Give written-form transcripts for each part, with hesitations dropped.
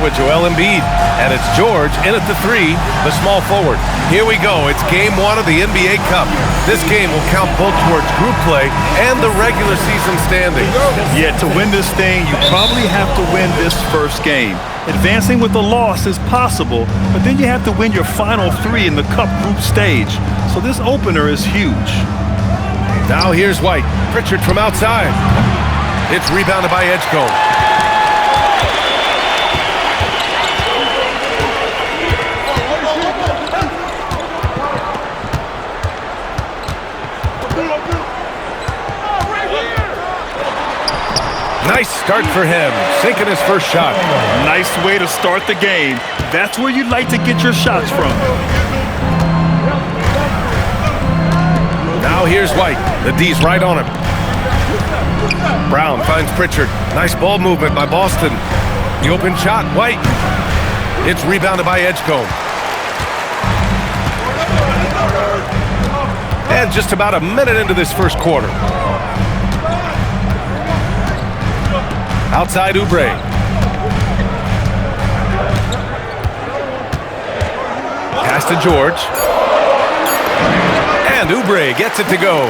with Joel Embiid. And it's George in at the 3, the small forward. Here we go. It's game 1 of the NBA Cup. This game will count both towards group play and the regular season standings. Yeah, to win this thing, you probably have to win this first game. Advancing with a loss is possible, but then you have to win your final 3 in the Cup group stage. So this opener is huge. Now here's White. Pritchard from outside. It's rebounded by Edgecombe. Nice start for him, sinking his first shot. Nice way to start the game. That's where you'd like to get your shots from. Now here's White. The D's right on him. Brown finds Pritchard. Nice ball movement by Boston. The open shot, White. It's rebounded by Edgecombe. And just about a minute into this first quarter. Outside Oubre. Pass to George. And Oubre gets it to go.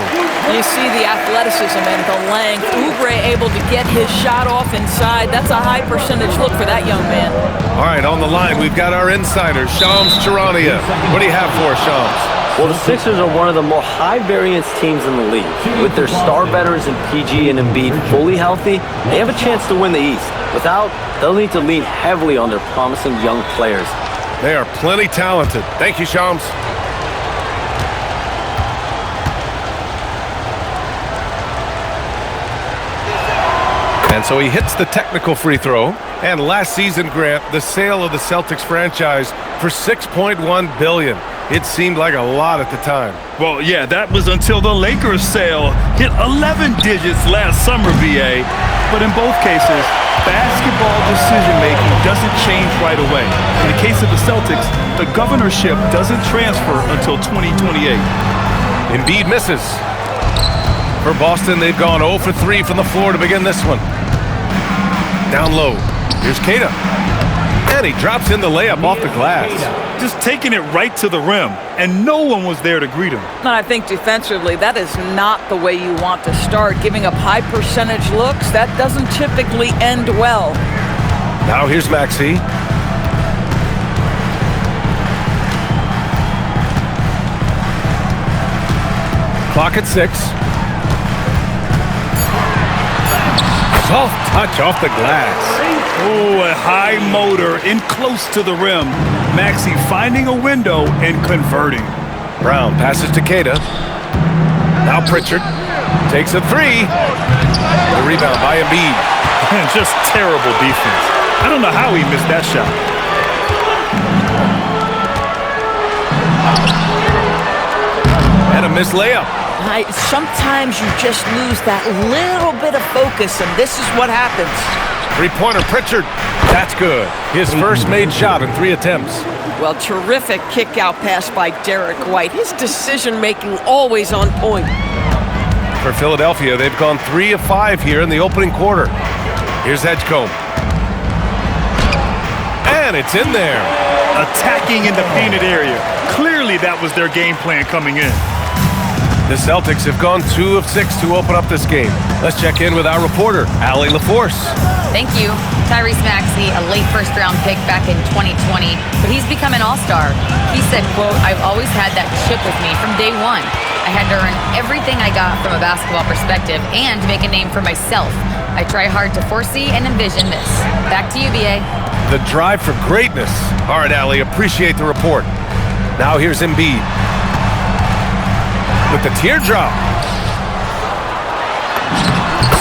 You see the athleticism and the length. Oubre able to get his shot off inside. That's a high percentage look for that young man. All right, on the line, we've got our insider, Shams Charania. What do you have for us, Shams? Well, the Sixers are one of the more high-variance teams in the league. With their star veterans in PG and Embiid fully healthy, they have a chance to win the East. Without, they'll need to lean heavily on their promising young players. They are plenty talented. Thank you, Shams. And so he hits the technical free throw. And last season, Grant, the sale of the Celtics franchise for $6.1 billion. It seemed like a lot at the time. Well, yeah, that was until the Lakers sale hit 11 digits last summer, BA. But in both cases, basketball decision-making doesn't change right away. In the case of the Celtics, the governorship doesn't transfer until 2028. Embiid misses. For Boston, they've gone 0 for 3 from the floor to begin this one. Down low. Here's Keita. And he drops in the layup off the glass. Just taking it right to the rim, and no one was there to greet him. And I think defensively, that is not the way you want to start. Giving up high percentage looks, that doesn't typically end well. Now here's Maxey. Clock at 6. Soft touch off the glass. Oh, a high motor in close to the rim. Maxey finding a window and converting. Brown passes to Keita. Now Pritchard takes a 3. The rebound by Embiid. Just terrible defense. I don't know how he missed that shot. And a missed layup. Sometimes you just lose that little bit of focus, and this is what happens. Three-pointer, Pritchard. That's good. His first made shot in 3 attempts. Well, terrific kick-out pass by Derek White. His decision-making always on point. For Philadelphia, they've gone 3 of 5 here in the opening quarter. Here's Edgecombe. And it's in there. Attacking in the painted area. Clearly that was their game plan coming in. The Celtics have gone 2 of 6 to open up this game. Let's check in with our reporter, Allie LaForce. Thank you. Tyrese Maxey, a late first-round pick back in 2020, but he's become an all-star. He said, quote, "I've always had that chip with me from day one. I had to earn everything I got from a basketball perspective and make a name for myself. I try hard to foresee and envision this." Back to you, BA. The drive for greatness. All right, Allie, appreciate the report. Now here's Embiid. With the teardrop.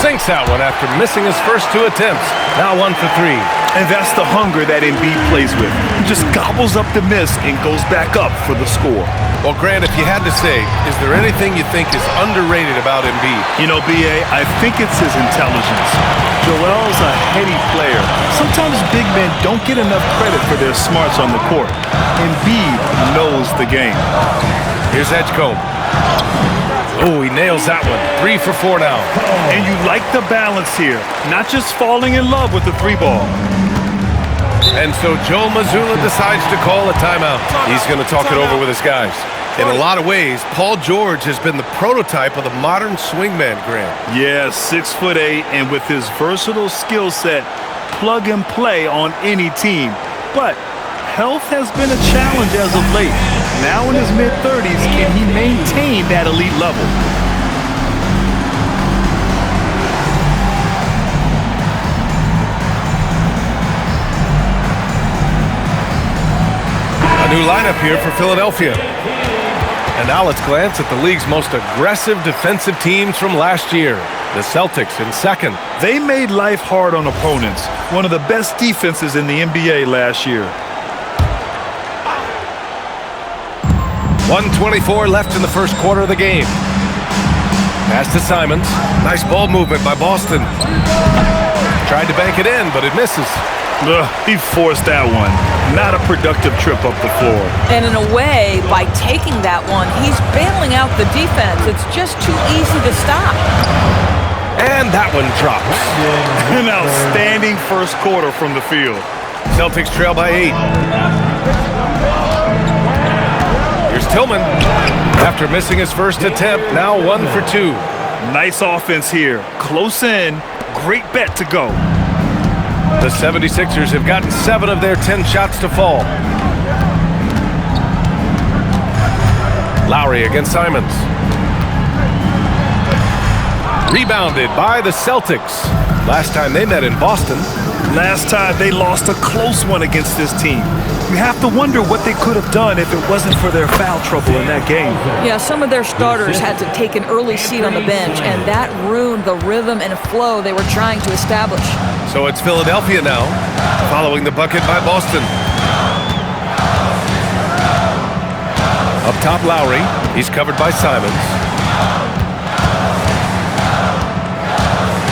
Sinks that one after missing his first 2 attempts. Now 1 for 3. And that's the hunger that Embiid plays with. He just gobbles up the miss and goes back up for the score. Well, Grant, if you had to say, is there anything you think is underrated about Embiid? You know, BA, I think it's his intelligence. Joel's a heady player. Sometimes big men don't get enough credit for their smarts on the court. Embiid knows the game. Here's Edgecombe. Oh, he nails that one. 3 for 4 now. And you like the balance here. Not just falling in love with the 3 ball. And so Joe Mazzulla decides to call a timeout. He's going to talk it over with his guys. In a lot of ways, Paul George has been the prototype of the modern swingman, Grant. Yeah, 6'8", and with his versatile skill set, plug and play on any team. But health has been a challenge as of late. Now in his mid-30s, can he maintain that elite level? A new lineup here for Philadelphia. And now let's glance at the league's most aggressive defensive teams from last year. The Celtics in second. They made life hard on opponents. One of the best defenses in the NBA last year. 1:24 left in the first quarter of the game. Pass to Simons. Nice ball movement by Boston. Tried to bank it in, but it misses. He forced that one. Not a productive trip up the floor. And in a way, by taking that one, he's bailing out the defense. It's just too easy to stop. And that one drops. An outstanding first quarter from the field. Celtics trail by 8. Here's Tillman. After missing his first attempt, now 1 for 2. Nice offense here. Close in. Great bet to go. The 76ers have gotten 7 of their 10 shots to fall. Lowry against Simons. Rebounded by the Celtics. Last time they met in Boston. Last time they lost a close one against this team. You have to wonder what they could have done if it wasn't for their foul trouble in that game. Yeah, some of their starters had to take an early seat on the bench, and that ruined the rhythm and flow they were trying to establish. So it's Philadelphia now, following the bucket by Boston. Up top, Lowry. He's covered by Simons.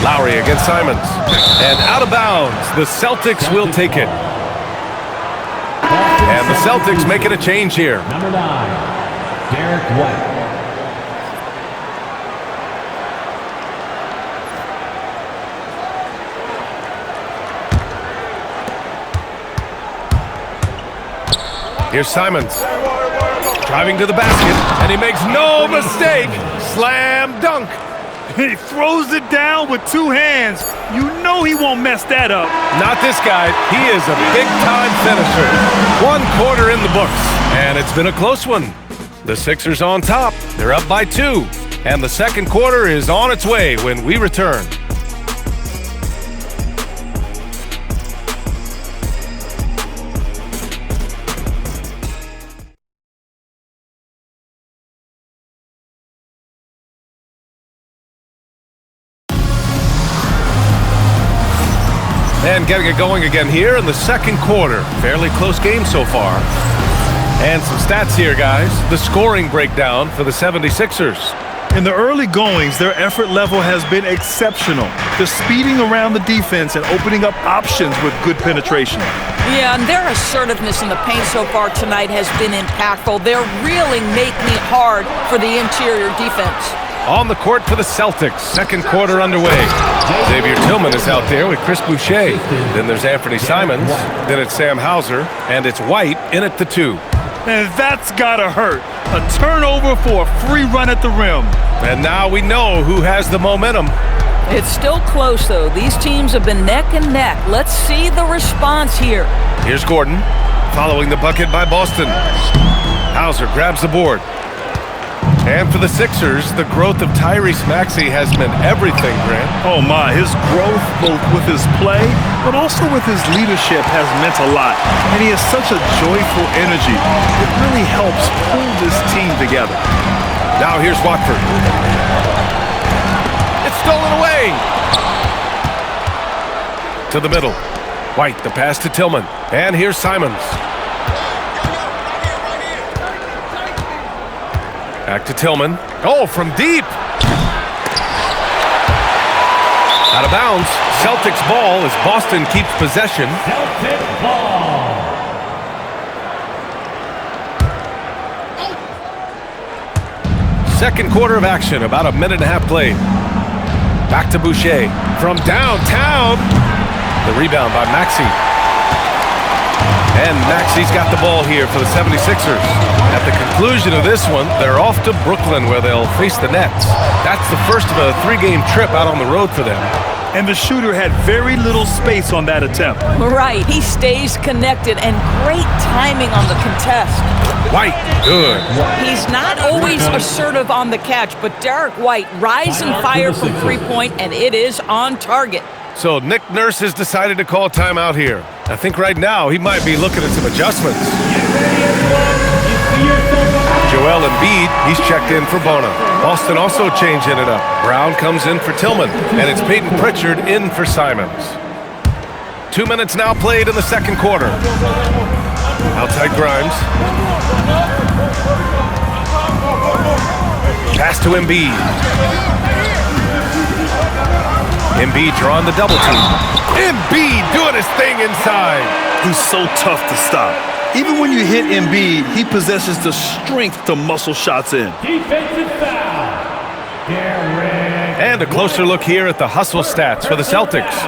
Lowry against Simons. And out of bounds. The Celtics will take it. And the Celtics making a change here. Number 9, Derek White. Here's Simons. Driving to the basket, and he makes no mistake. Slam dunk. He throws it down with 2 hands. You know he won't mess that up. Not this guy. He is a big-time finisher. 1 quarter in the books, and it's been a close one. The Sixers on top. They're up by 2, and the second quarter is on its way when we return. And getting it going again here in the second quarter. Fairly close game so far. And some stats here, guys. The scoring breakdown for the 76ers. In the early goings, their effort level has been exceptional. They're speeding around the defense and opening up options with good penetration. Yeah, and their assertiveness in the paint so far tonight has been impactful. They're really making it hard for the interior defense. On the court for the Celtics, second quarter underway. Xavier Tillman is out there with Chris Boucher. Then there's Anthony Simons. Then it's Sam Hauser. And it's White in at the 2. And that's gotta hurt. A turnover for a free run at the rim. And now we know who has the momentum. It's still close, though. These teams have been neck and neck. Let's see the response here. Here's Gordon, following the bucket by Boston. Hauser grabs the board. And for the Sixers, the growth of Tyrese Maxey has meant everything, Grant. Oh my, his growth both with his play, but also with his leadership has meant a lot. And he has such a joyful energy. It really helps pull this team together. Now here's Watford. It's stolen away. To the middle. White, the pass to Tillman. And here's Simons. Back to Tillman. Oh, from deep. Out of bounds. Celtics ball as Boston keeps possession. Celtics ball. Second quarter of action, about a minute and a half played. Back to Boucher. From downtown. The rebound by Maxey. And Maxey's got the ball here for the 76ers. At the conclusion of this one, they're off to Brooklyn where they'll face the Nets. That's the first of a 3-game trip out on the road for them. And the shooter had very little space on that attempt. Right, he stays connected and great timing on the contest. White, good. He's not always assertive on the catch, but Derek White, rise and fire from three-point, and it is on target. So Nick Nurse has decided to call timeout here. I think right now he might be looking at some adjustments. Joel Embiid, he's checked in for Bona. Boston also changing it up. Brown comes in for Tillman, and it's Peyton Pritchard in for Simons. 2 minutes now played in the second quarter. Outside Grimes. Pass to Embiid. Embiid drawing the double team. Embiid doing his thing inside. He's so tough to stop. Even when you hit Embiid, he possesses the strength to muscle shots in. Defensive foul. Derek. And a closer look here at the hustle stats for the Celtics.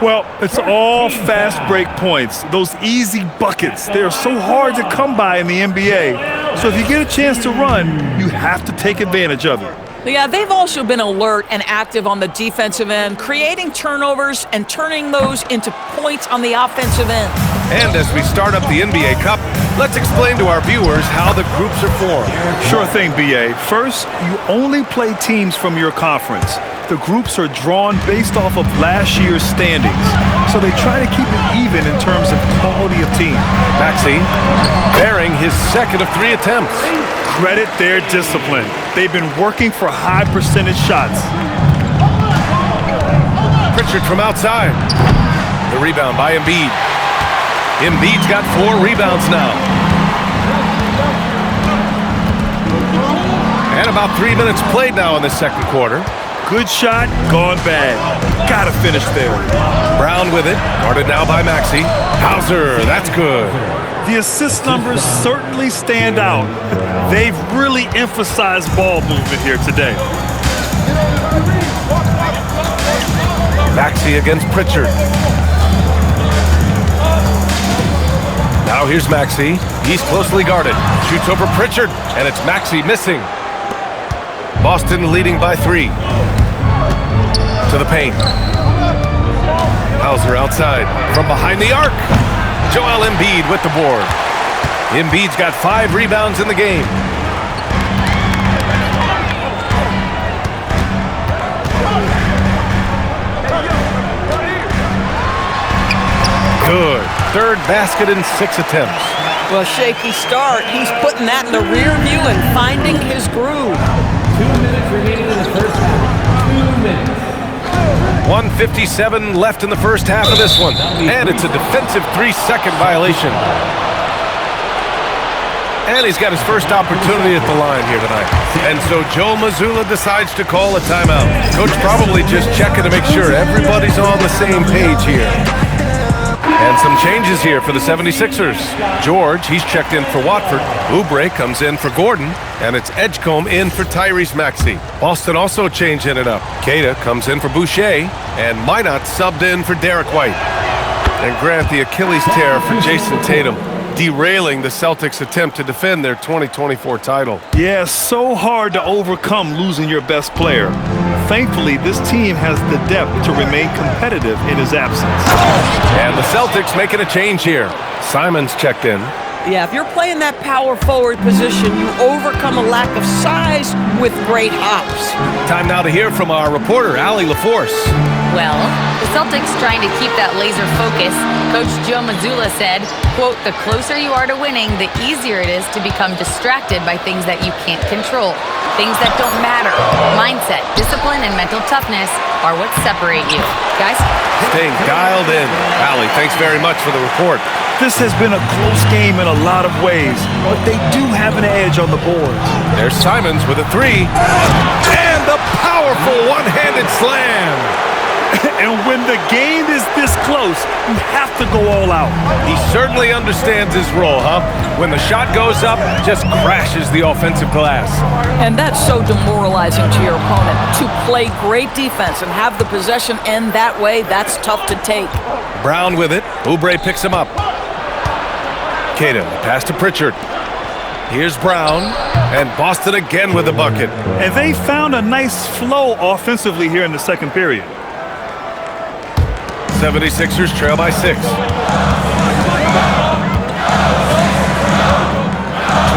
Well, it's all fast break points. Those easy buckets, they're so hard to come by in the NBA. So if you get a chance to run, you have to take advantage of it. Yeah, they've also been alert and active on the defensive end, creating turnovers and turning those into points on the offensive end. And as we start up the NBA Cup, let's explain to our viewers how the groups are formed. Sure thing, BA. First, you only play teams from your conference. The groups are drawn based off of last year's standings, so they try to keep it even in terms of quality of team. Maxey bearing his second of 3 attempts. Credit their discipline. They've been working for high percentage shots. Pritchard from outside. The rebound by Embiid. Embiid's got 4 rebounds now. And about 3 minutes played now in the second quarter. Good shot, gone bad. Gotta finish there. Brown with it, guarded now by Maxey. Hauser, that's good. The assist numbers certainly stand out. They've really emphasized ball movement here today. Maxey against Pritchard. Now here's Maxey. He's closely guarded. Shoots over Pritchard, and it's Maxey missing. Boston leading by 3. To the paint. Hauser outside. From behind the arc. Joel Embiid with the board. Embiid's got 5 rebounds in the game. Good. Third basket in 6 attempts. Well, shaky start. He's putting that in the rear view and finding his groove. 2 minutes remaining in the first half. 2 minutes. 1:57 left in the first half of this one. And it's a defensive 3-second violation. And he's got his first opportunity at the line here tonight. And so Joe Mazzulla decides to call a timeout. Coach probably just checking to make sure everybody's on the same page here. And some changes here for the 76ers. George, he's checked in for Watford. Oubre comes in for Gordon. And it's Edgecombe in for Tyrese Maxey. Boston also changing it up. Keita comes in for Boucher. And Minot subbed in for Derek White. And Grant, the Achilles tear for Jason Tatum, derailing the Celtics' attempt to defend their 2024 title. Yeah, so hard to overcome losing your best player. Thankfully, this team has the depth to remain competitive in his absence. And the Celtics making a change here. Simons checked in. Yeah, if you're playing that power forward position, you overcome a lack of size with great hops. Time now to hear from our reporter, Allie LaForce. Well, the Celtics trying to keep that laser focus. Coach Joe Mazzulla said, quote, "The closer you are to winning, the easier it is to become distracted by things that you can't control. Things that don't matter. Mindset, discipline, and mental toughness are what separate you." Guys? Staying dialed in. Allie, thanks very much for the report. This has been a close game in a lot of ways, but they do have an edge on the boards. There's Simons with a 3. And the powerful one-handed slam. And when the game is this close, you have to go all out. He certainly understands his role, huh? When the shot goes up, just crashes the offensive glass. And that's so demoralizing to your opponent. To play great defense and have the possession end that way, that's tough to take. Brown with it. Oubre picks him up. Keita, pass to Pritchard. Here's Brown, and Boston again with the bucket. And they found a nice flow offensively here in the second period. 76ers trail by 6.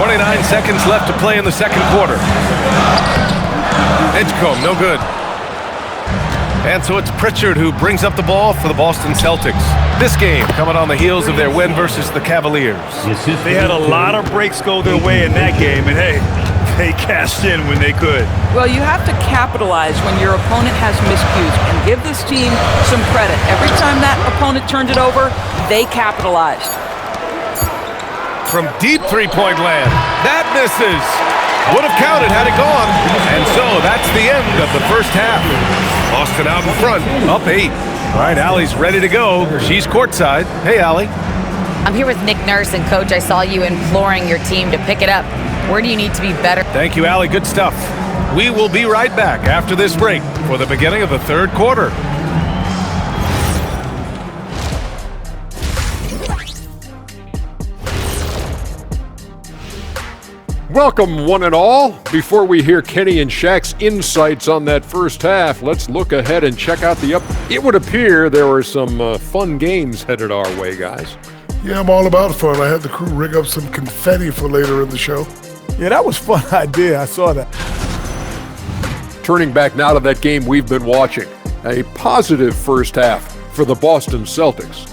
29 seconds left to play in the second quarter. Edgecombe, no good. And so it's Pritchard who brings up the ball for the Boston Celtics. This game coming on the heels of their win versus the Cavaliers. They had a lot of breaks go their way in that game, and hey, they cashed in when they could. Well, you have to capitalize when your opponent has miscues and give this team some credit. Every time that opponent turned it over, they capitalized. From deep three-point land, that misses. Would have counted had it gone. And so that's the end of the first half. Boston out in front, up 8. All right, Allie's ready to go. She's courtside. Hey, Allie. I'm here with Nick Nurse, and Coach, I saw you imploring your team to pick it up. Where do you need to be better? Thank you, Allie. Good stuff. We will be right back after this break for the beginning of the third quarter. Welcome, one and all. Before we hear Kenny and Shaq's insights on that first half, let's look ahead and check out the It would appear there were some fun games headed our way, guys. Yeah, I'm all about fun. I had the crew rig up some confetti for later in the show. Yeah, that was a fun idea. I saw that. Turning back now to that game we've been watching. A positive first half for the Boston Celtics.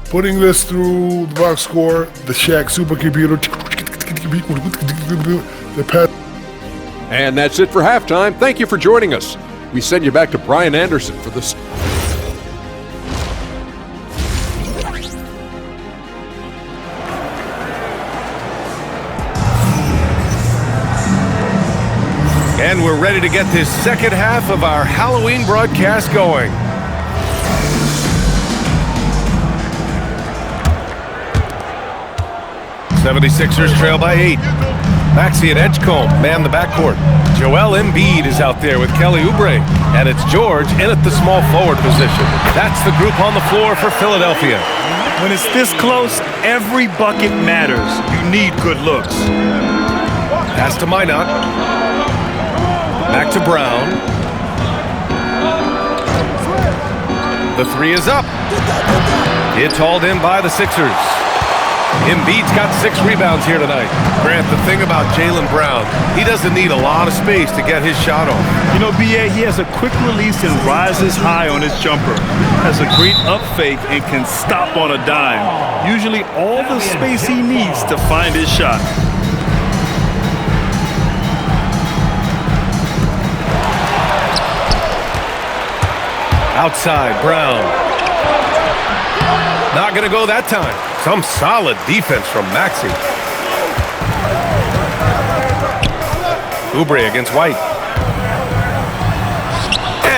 Putting this through the box score, the Shaq supercomputer. And that's it for halftime. Thank you for joining us. We send you back to Brian Anderson for this. And we're ready to get this second half of our Halloween broadcast going. '76ers trail by 8. Maxey and Edgecombe man the backcourt. Joel Embiid is out there with Kelly Oubre. And it's George in at the small forward position. That's the group on the floor for Philadelphia. When it's this close, every bucket matters. You need good looks. Pass to Minot. Back to Brown. The three is up. It's hauled in by the Sixers. Embiid's got 6 rebounds here tonight. Grant, the thing about Jaylen Brown, he doesn't need a lot of space to get his shot off. You know, B.A., he has a quick release and rises high on his jumper. Has a great up fake and can stop on a dime. Usually all the space he needs to find his shot. Outside, Brown. Not going to go that time. Some solid defense from Maxey. Oubre against White.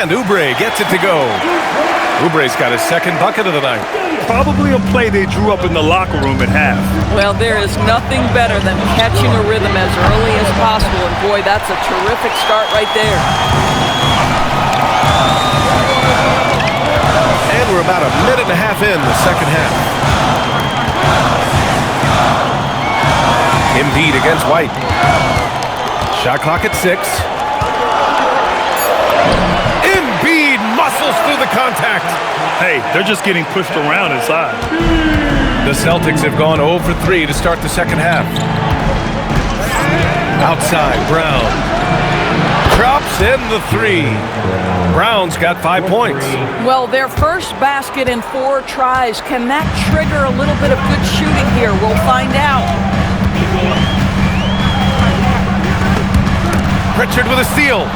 And Oubre gets it to go. Oubre's got his second bucket of the night. Probably a play they drew up in the locker room at half. Well, there is nothing better than catching a rhythm as early as possible. And boy, that's a terrific start right there. And we're about a minute and a half in the second half. Embiid against White. Shot clock at 6. Embiid muscles through the contact. Hey, they're just getting pushed around inside. The Celtics have gone 0 for 3 to start the second half. Outside, Brown. Drops in the 3. Brown's got 5 points. Well, their first basket in 4 tries. Can that trigger a little bit of good shooting here? We'll find out. Pritchard with a steal.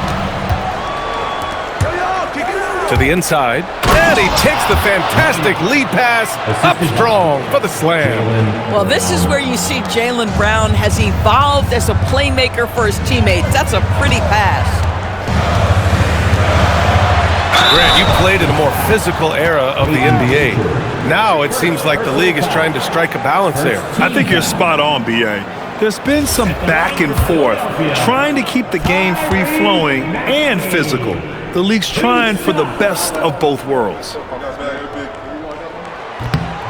To the inside. And he takes the fantastic lead pass up strong for the slam. Well, this is where you see Jaylen Brown has evolved as a playmaker for his teammates. That's a pretty pass. Grant, you played in a more physical era of the NBA. Now it seems like the league is trying to strike a balance there. I think you're spot on, B.A. There's been some back and forth, trying to keep the game free-flowing and physical. The league's trying for the best of both worlds.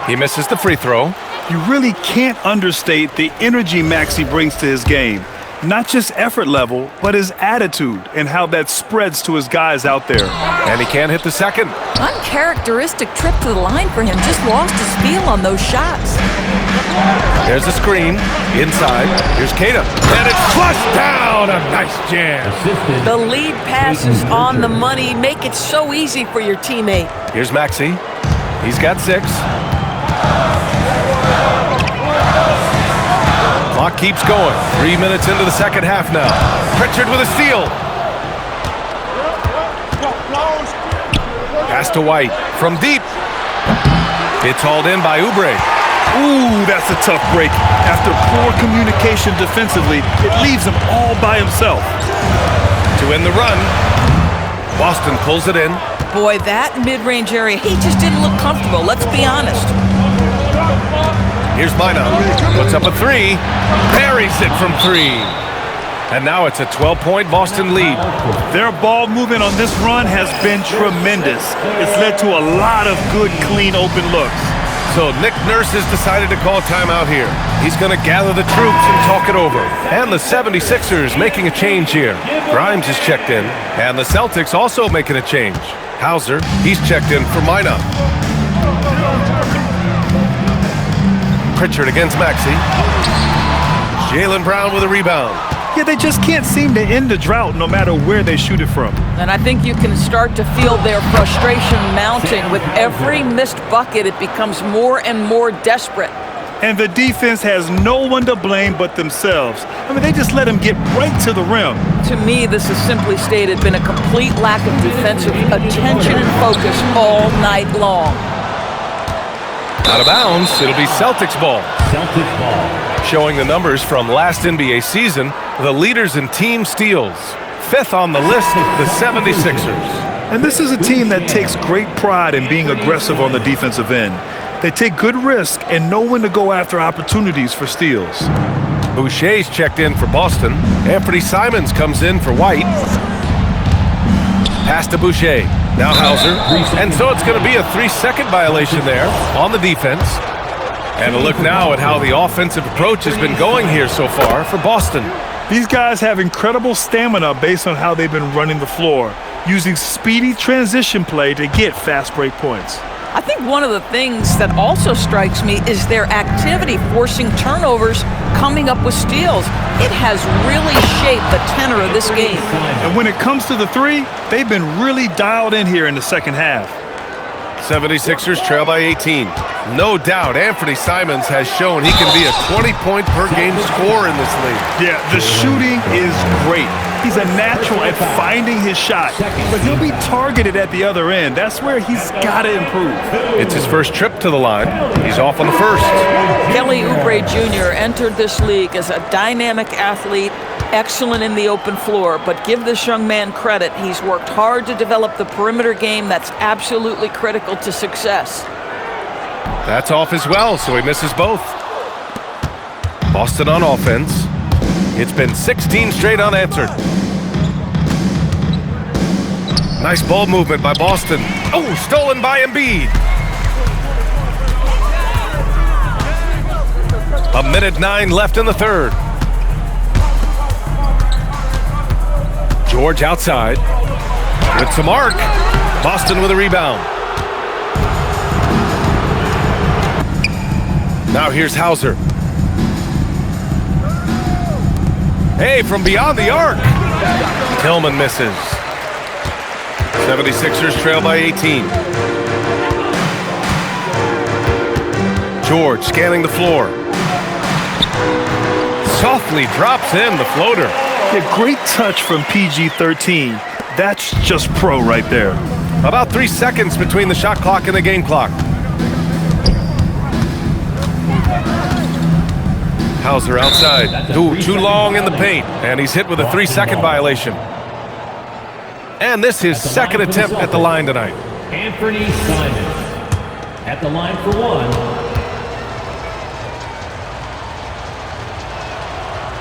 He misses the free throw. You really can't understate the energy Maxey brings to his game. Not just effort level, but his attitude and how that spreads to his guys out there. And he can't hit the second. Uncharacteristic trip to the line for him. Just lost his feel on those shots. There's the screen. Inside. Here's Keita. And it's flushed down. A nice jam. The lead pass is on the money. Make it so easy for your teammate. Here's Maxey. He's got 6. Clock keeps going. 3 minutes into the second half now. Pritchard with a steal. Pass to White from deep. It's hauled in by Oubre. Ooh, that's a tough break. After poor communication defensively, it leaves him all by himself. To end the run, Boston pulls it in. Boy, that mid-range area, he just didn't look comfortable. Let's be honest. Here's Mina. Puts up a 3. Buries it from 3. And now it's a 12-point Boston lead. Their ball movement on this run has been tremendous. It's led to a lot of good, clean, open looks. So Nick Nurse has decided to call timeout here. He's going to gather the troops and talk it over. And the 76ers making a change here. Grimes is checked in. And the Celtics also making a change. Hauser, he's checked in for Mina. Pritchard against Maxey. Jaylen Brown with a rebound. Yeah, they just can't seem to end the drought no matter where they shoot it from. And I think you can start to feel their frustration mounting. With every missed bucket, it becomes more and more desperate. And the defense has no one to blame but themselves. I mean, they just let him get right to the rim. To me, this has simply stated been a complete lack of defensive attention and focus all night long. Out of bounds, it'll be Celtics ball. Celtics ball. Showing the numbers from last NBA season, the leaders in team steals. 5th on the list, the 76ers. And this is a team that takes great pride in being aggressive on the defensive end. They take good risk and know when to go after opportunities for steals. Boucher's checked in for Boston. Anthony Simons comes in for White. Pass to Boucher. Now Hauser. And so it's going to be a 3-second violation there on the defense. And a look now at how the offensive approach has been going here so far for Boston. These guys have incredible stamina based on how they've been running the floor, using speedy transition play to get fast break points. I think one of the things that also strikes me is their activity forcing turnovers, coming up with steals. It has really shaped the tenor of this game. And when it comes to the 3, they've been really dialed in here in the second half. 76ers trail by 18. No doubt Anthony Simons has shown he can be a 20-point per game scorer in this league. Yeah, the shooting is great. He's a natural at finding his shot, but he'll be targeted at the other end. That's where he's got to improve. It's his first trip to the line. He's off on the first. Kelly Oubre Jr. entered this league as a dynamic athlete, excellent in the open floor, but give this young man credit. He's worked hard to develop the perimeter game that's absolutely critical to success. That's off as well, so he misses both. Boston on offense. It's been 16 straight unanswered. Nice ball movement by Boston. Oh, stolen by Embiid. 1:09 left in the third. George outside with some arc. Boston with a rebound. Now here's Hauser. Hey, from beyond the arc. Tillman misses. 76ers trail by 18. George scanning the floor. Softly drops in the floater. Yeah, great touch from PG-13. That's just pro right there. About 3 seconds between the shot clock and the game clock. Hauser outside. Too long in the paint. And he's hit with a 3-second violation. And this is his second attempt at the line tonight. Anthony Simons at the line for 1.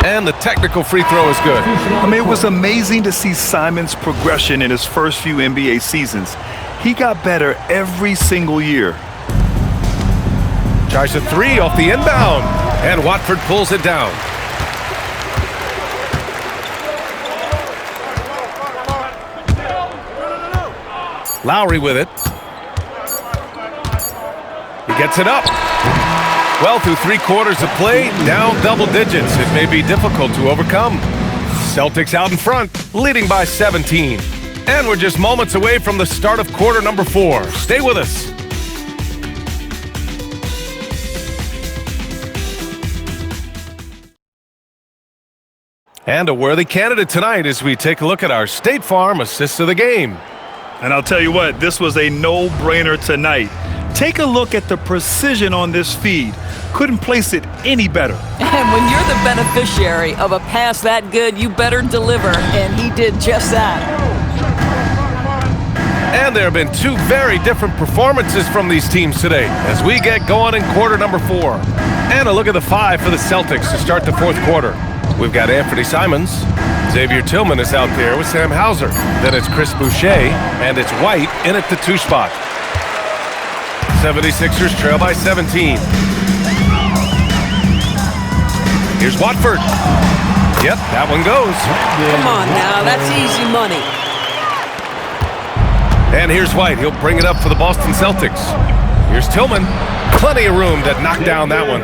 And the technical free throw is good. I mean, it was amazing to see Simons' progression in his first few NBA seasons. He got better every single year. Tries a three off the inbound. And Watford pulls it down. Lowry with it. He gets it up. Well, through 3 quarters of play, down double digits. It may be difficult to overcome. Celtics out in front, leading by 17. And we're just moments away from the start of quarter number 4. Stay with us. And a worthy candidate tonight as we take a look at our State Farm assists of the game. And I'll tell you what, this was a no-brainer tonight. Take a look at the precision on this feed. Couldn't place it any better. And when you're the beneficiary of a pass that good, you better deliver, and he did just that. And there have been 2 very different performances from these teams today as we get going in quarter number 4. And a look at the 5 for the Celtics to start the 4th quarter. We've got Anthony Simons. Xavier Tillman is out there with Sam Hauser. Then it's Chris Boucher, and it's White in at the 2 spot. 76ers trail by 17. Here's Watford. Yep, that one goes. Come on now, that's easy money. And here's White. He'll bring it up for the Boston Celtics. Here's Tillman. Plenty of room to knock down that one.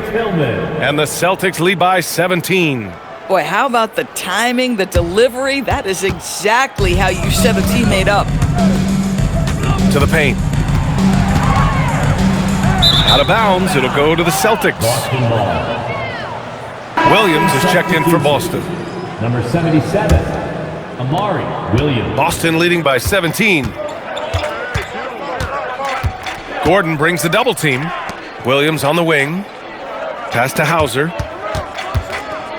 And the Celtics lead by 17. Boy, how about the timing, the delivery? That is exactly how you set a teammate up. To the paint. Out of bounds, it'll go to the Celtics. Williams is checked in for Boston. Number 77, Amari Williams. Boston leading by 17. Gordon brings the double team. Williams on the wing. Pass to Hauser.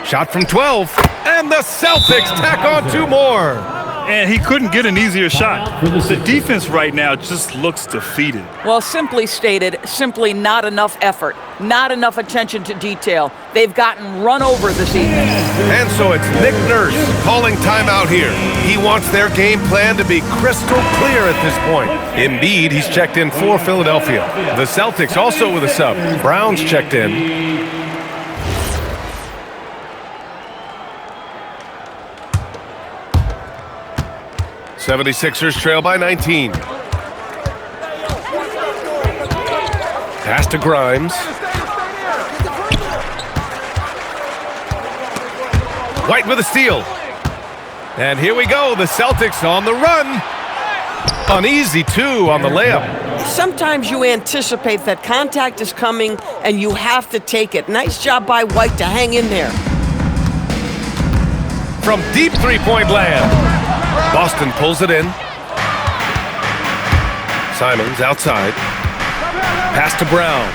Shot from 12. And the Celtics tack on 2 more. And he couldn't get an easier shot. The defense right now just looks defeated. Well, simply stated, simply not enough effort, not enough attention to detail. They've gotten run over this evening. And so it's Nick Nurse calling timeout here. He wants their game plan to be crystal clear at this point. Embiid, he's checked in for Philadelphia. The Celtics also with a sub. Brown's checked in. '76ers trail by 19. Pass to Grimes. White with a steal. And here we go. The Celtics on the run. Uneasy, 2 on the layup. Sometimes you anticipate that contact is coming and you have to take it. Nice job by White to hang in there. From deep 3-point land. Boston pulls it in. Simons outside. Pass to Brown.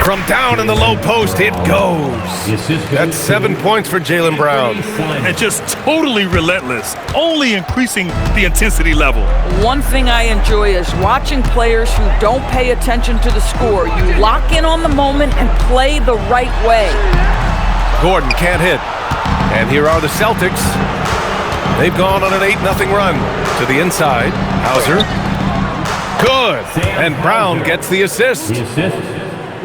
From down in the low post, it goes. That's 7 points for Jaylen Brown. And just totally relentless, only increasing the intensity level. One thing I enjoy is watching players who don't pay attention to the score. You lock in on the moment and play the right way. Gordon can't hit. And here are the Celtics. They've gone on an 8-0 run. To the inside, Hauser. Good. And Brown gets the assist.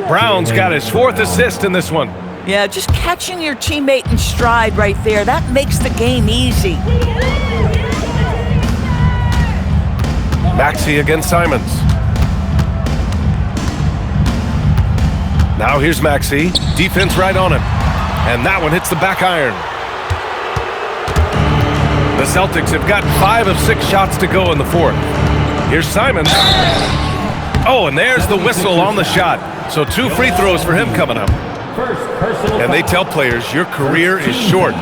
Brown's got his 4th assist in this one. Yeah, just catching your teammate in stride right there, that makes the game easy. Maxey against Simons. Now here's Maxey. Defense right on him. And that one hits the back iron. The Celtics have got 5 of 6 shots to go in the 4th. Here's Simons. Oh, and there's the whistle on the shot. So 2 free throws for him coming up. And they tell players, your career is short.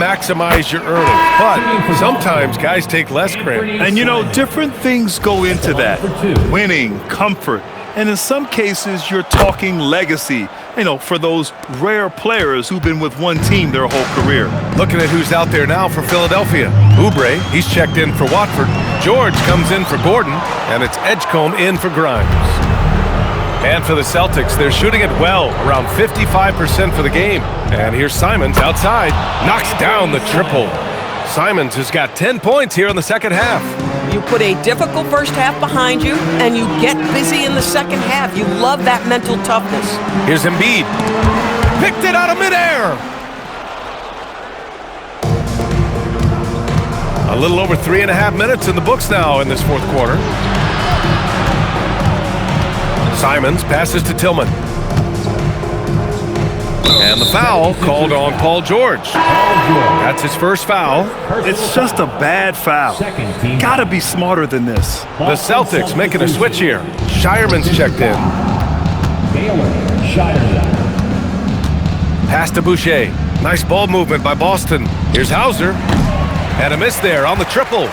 Maximize your earnings. But sometimes guys take less credit. And you know, different things go into that. Winning, comfort, and in some cases, you're talking legacy. You know, for those rare players who've been with one team their whole career. Looking at who's out there now for Philadelphia. Oubre, he's checked in for Watford. George comes in for Gordon, and it's Edgecombe in for Grimes. And for the Celtics, they're shooting it well, around 55% for the game. And here's Simons outside, knocks down the triple. Simons has got 10 points here in the second half. You put a difficult first half behind you, and you get busy in the second half. You love that mental toughness. Here's Embiid. Picked it out of midair. A little over 3.5 minutes in the books now in this fourth quarter. Simons passes to Tillman. And the foul called on Paul George. That's his first foul. It's just a bad foul. Gotta be smarter than this. The Celtics making a switch here. Shireman's checked in. Pass to Boucher. Nice ball movement by Boston. Here's Hauser. And a miss there on the triple. 2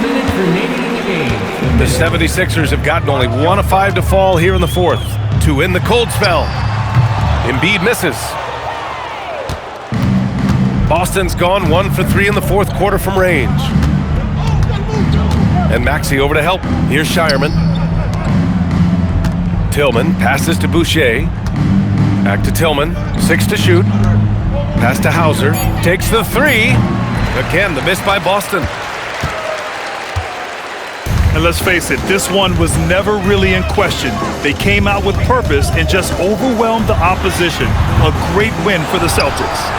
minutes remaining in the game. The 76ers have gotten only 1 of 5 to fall here in the fourth to end the cold spell. Embiid misses. Boston's gone 1 for 3 in the fourth quarter from range. And Maxey over to help. Here's Shireman. Tillman passes to Boucher. Back to Tillman. 6 to shoot. Pass to Hauser. Takes the 3. Again, the miss by Boston. And let's face it, this one was never really in question. They came out with purpose and just overwhelmed the opposition. A great win for the Celtics.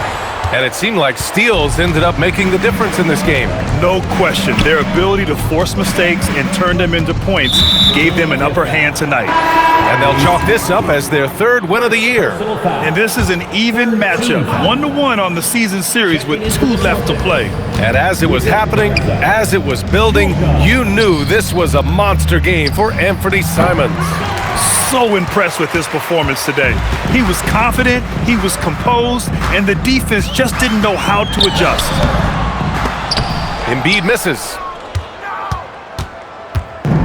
And it seemed like steals ended up making the difference in this game. No question. Their ability to force mistakes and turn them into points gave them an upper hand tonight. And they'll chalk this up as their 3rd win of the year. And this is an even matchup, 1-1 on the season series with 2 left to play. And as it was happening, as it was building, you knew this was a monster game for Anthony Simons. So impressed with his performance today. He was confident, he was composed, and the defense just didn't know how to adjust. Embiid misses.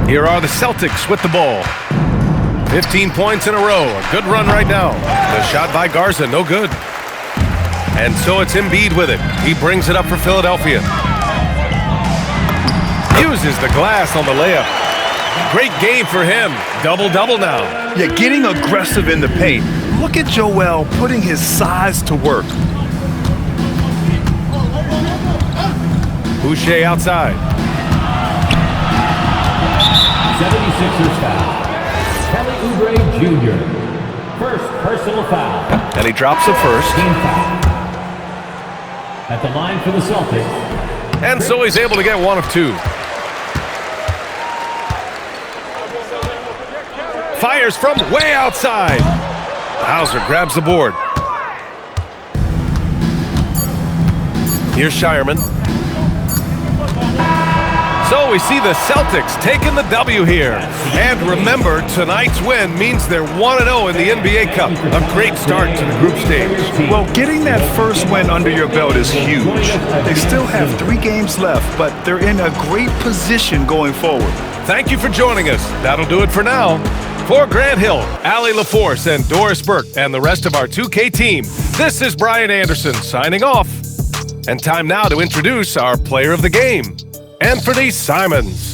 Here are the Celtics with the ball. 15 points in a row. A good run right now. The shot by Garza, no good. And so it's Embiid with it. He brings it up for Philadelphia. Uses the glass on the layup. Great game for him. Double-double now. Yeah, getting aggressive in the paint. Look at Joel putting his size to work. Boucher outside. 76ers foul. Kelly Oubre Jr. First personal foul. And he drops the first. Team foul. At the line for the Celtics. And so he's able to get 1 of 2. Fires from way outside. Hauser grabs the board. Here's Shireman. So we see the Celtics taking the W here. And remember, tonight's win means they're 1-0 in the NBA Cup. A great start to the group stage. Well, getting that first win under your belt is huge. They still have 3 games left, but they're in a great position going forward. Thank you for joining us. That'll do it for now. For Grant Hill, Allie LaForce, and Doris Burke, and the rest of our 2K team, this is Brian Anderson signing off. And time now to introduce our player of the game, Anthony Simons.